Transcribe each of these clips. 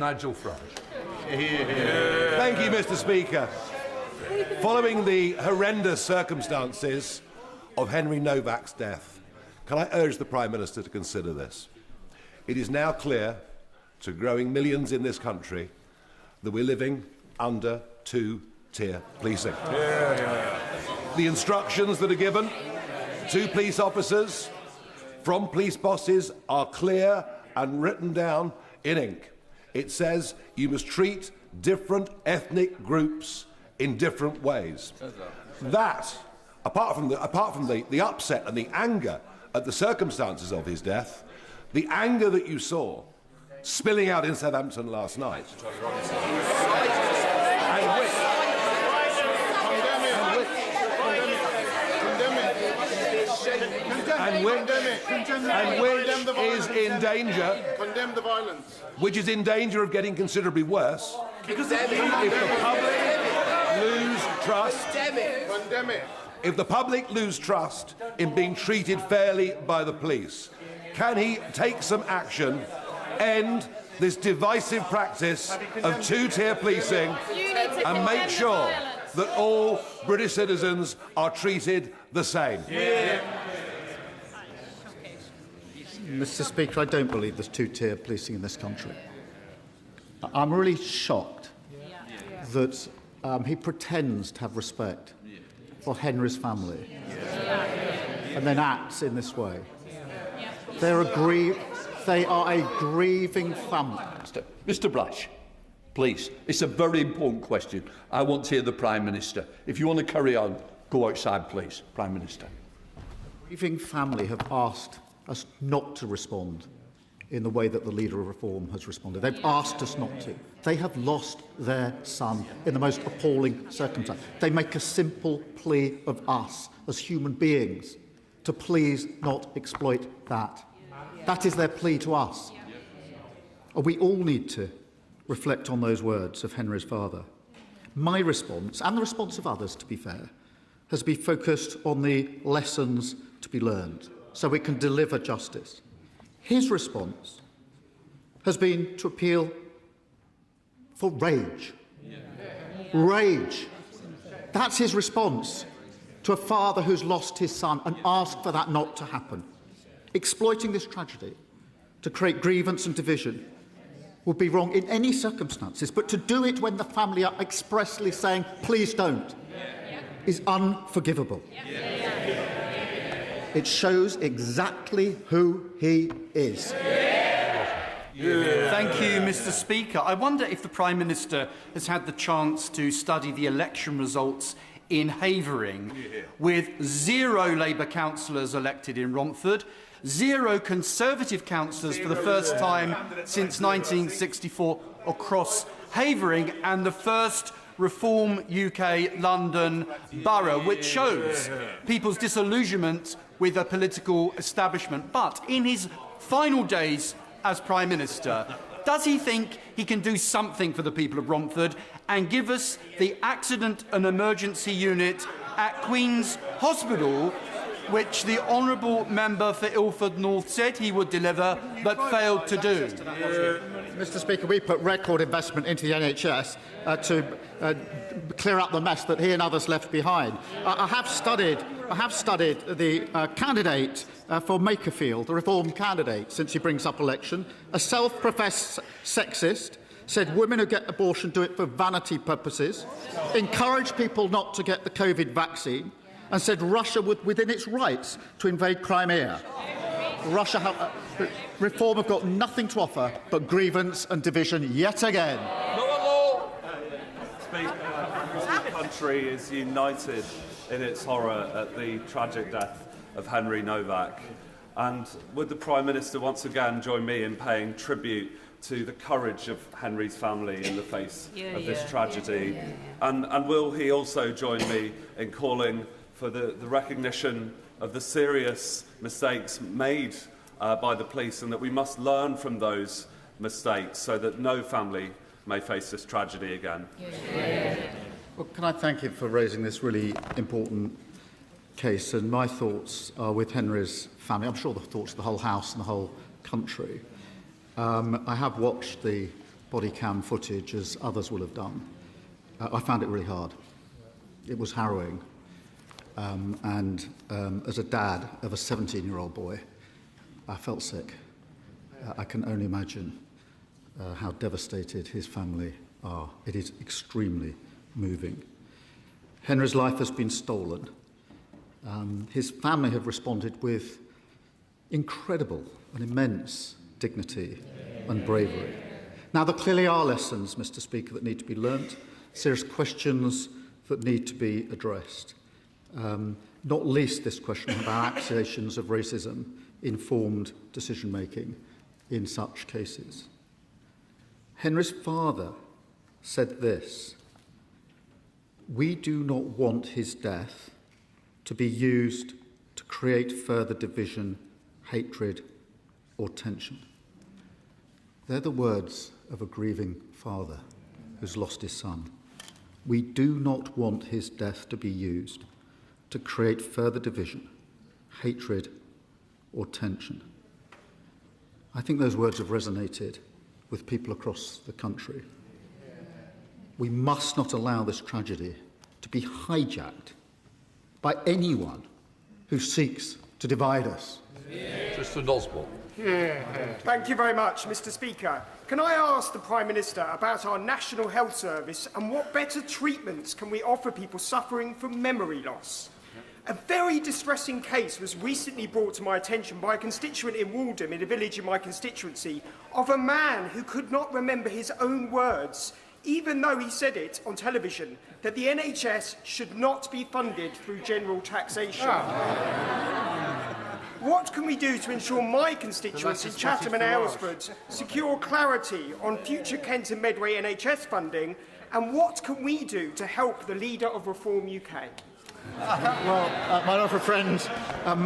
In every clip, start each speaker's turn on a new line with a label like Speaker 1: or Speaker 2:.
Speaker 1: Nigel Farage.
Speaker 2: Thank you, Mr Speaker. Following the horrendous circumstances of Henry Nowak's death, can I urge the Prime Minister to consider this? It is now clear to growing millions in this country that we're living under two-tier policing. The instructions that are given to police officers from police bosses are clear and written down in ink. It says you must treat different ethnic groups in different ways. That, apart from the upset and the anger at the circumstances of his death, the anger that you saw spilling out in Southampton last night, and which is in danger,
Speaker 3: condemn the violence,
Speaker 2: which is in danger of getting considerably worse, because if the public lose trust, if the public lose trust in being treated fairly by the police, can he take some action, end this divisive practice of two-tier policing, and make sure that all British citizens are treated the same?
Speaker 4: Mr Speaker, I don't believe there's two-tier policing in this country. I'm really shocked that he pretends to have respect for Henry's family and then acts in this way. They are a grieving family.
Speaker 5: Mr Brash, please, it's a very important question. I want to hear the Prime Minister. If you want to carry on, go outside, please, Prime Minister.
Speaker 4: The grieving family have asked us not to respond in the way that the Leader of Reform has responded. They've asked us not to. They have lost their son in the most appalling circumstance. They make a simple plea of us as human beings to please not exploit that. That is their plea to us. We all need to reflect on those words of Henry's father. My response, and the response of others, to be fair, has been focused on the lessons to be learned, so we can deliver justice. His response has been to appeal for rage. Rage. That's his response to a father who's lost his son, and ask for that not to happen. Exploiting this tragedy to create grievance and division would be wrong in any circumstances, but to do it when the family are expressly saying, please don't, is unforgivable. It shows exactly who he is.
Speaker 6: Thank you, Mr Speaker. I wonder if the Prime Minister has had the chance to study the election results in Havering, with 0 Labour councillors elected in Romford, 0 Conservative councillors for the first time since 1964 across Havering, and the first Reform UK London borough, which shows people's disillusionment with the political establishment. But in his final days as Prime Minister, does he think he can do something for the people of Romford and give us the accident and emergency unit at Queen's Hospital, which the honourable member for Ilford North said he would deliver but failed to do?
Speaker 4: Mr Speaker, we put record investment into the NHS to clear up the mess that he and others left behind. I have studied the candidate for Makerfield, the Reform candidate, since he brings up election. A self-professed sexist, said women who get abortion do it for vanity purposes, encouraged people not to get the COVID vaccine, and said Russia would within its rights to invade Crimea. Reform have got nothing to offer but grievance and division yet again.
Speaker 7: Speaker, the country is united in its horror at the tragic death of Henry Nowak. And would the Prime Minister once again join me in paying tribute to the courage of Henry's family in the face of this tragedy? And will he also join me in calling for the recognition of the serious mistakes made by the police, and that we must learn from those mistakes so that no family may face this tragedy again?
Speaker 4: Well, can I thank him for raising this really important case? And my thoughts are with Henry's family. I'm sure the thoughts of the whole House and the whole country. I have watched the body cam footage as others will have done. I found it really hard. It was harrowing. As a dad of a 17-year-old boy, I felt sick. I can only imagine how devastated his family are. It is extremely moving. Henry's life has been stolen. His family have responded with incredible and immense dignity and bravery. Now, there clearly are lessons, Mr Speaker, that need to be learnt, serious questions that need to be addressed. Not least this question about accusations of racism informed decision-making in such cases. Henry's father said this: "We do not want his death to be used to create further division, hatred, or tension." They're the words of a grieving father who's lost his son. We do not want his death to be used to create further division, hatred, or tension. I think those words have resonated with people across the country. We must not allow this tragedy to be hijacked by anyone who seeks to divide us.
Speaker 5: Mr Osborne.
Speaker 1: Thank you very much, Mr Speaker. Can I ask the Prime Minister about our National Health Service and what better treatments can we offer people suffering from memory loss? A very distressing case was recently brought to my attention by a constituent in Waltham, in a village in my constituency, of a man who could not remember his own words, even though he said it on television, that the NHS should not be funded through general taxation. What can we do to ensure my constituents in Chatham and Aylesford secure clarity on future Kent and Medway NHS funding, and what can we do to help the leader of Reform UK?
Speaker 4: Well, my honourable friend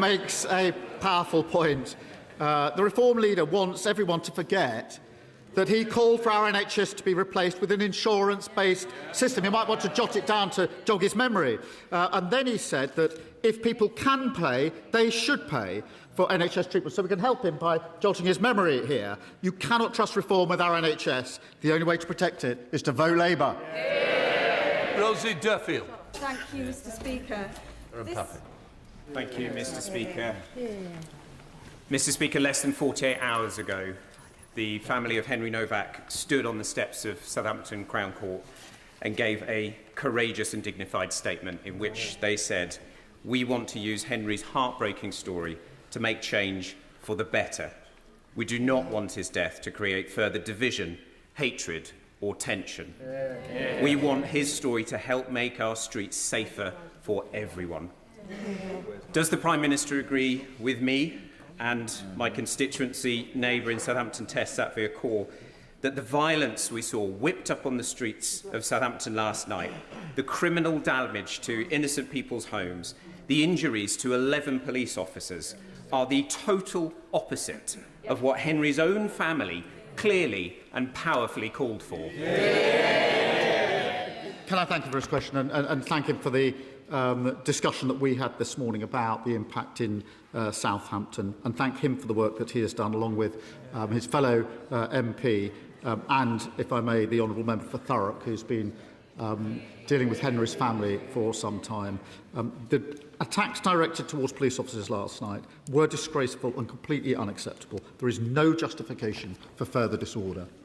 Speaker 4: makes a powerful point. The Reform leader wants everyone to forget that he called for our NHS to be replaced with an insurance-based system. He might want to jot it down to jog his memory. And then he said that if people can pay, they should pay for NHS treatment. So we can help him by jotting his memory here. You cannot trust reform with our NHS. The only way to protect it is to vote Labour.
Speaker 5: Rosie Duffield.
Speaker 3: Thank you, Mr Speaker.
Speaker 8: Thank you, Mr Speaker. Mr Speaker, less than 48 hours ago, the family of Henry Nowak stood on the steps of Southampton Crown Court and gave a courageous and dignified statement in which they said, "We want to use Henry's heartbreaking story to make change for the better. We do not want his death to create further division, hatred, or tension. We want his story to help make our streets safer for everyone." Does the Prime Minister agree with me and my constituency neighbour in Southampton Test, Satvir Kaur, that the violence we saw whipped up on the streets of Southampton last night, the criminal damage to innocent people's homes, the injuries to 11 police officers, are the total opposite of what Henry's own family clearly and powerfully called for?
Speaker 4: Can I thank him for his question and thank him for the discussion that we had this morning about the impact in Southampton, and thank him for the work that he has done along with his fellow MP and, if I may, the Honourable Member for Thurrock, who's been dealing with Henry's family for some time. The attacks directed towards police officers last night were disgraceful and completely unacceptable. There is no justification for further disorder.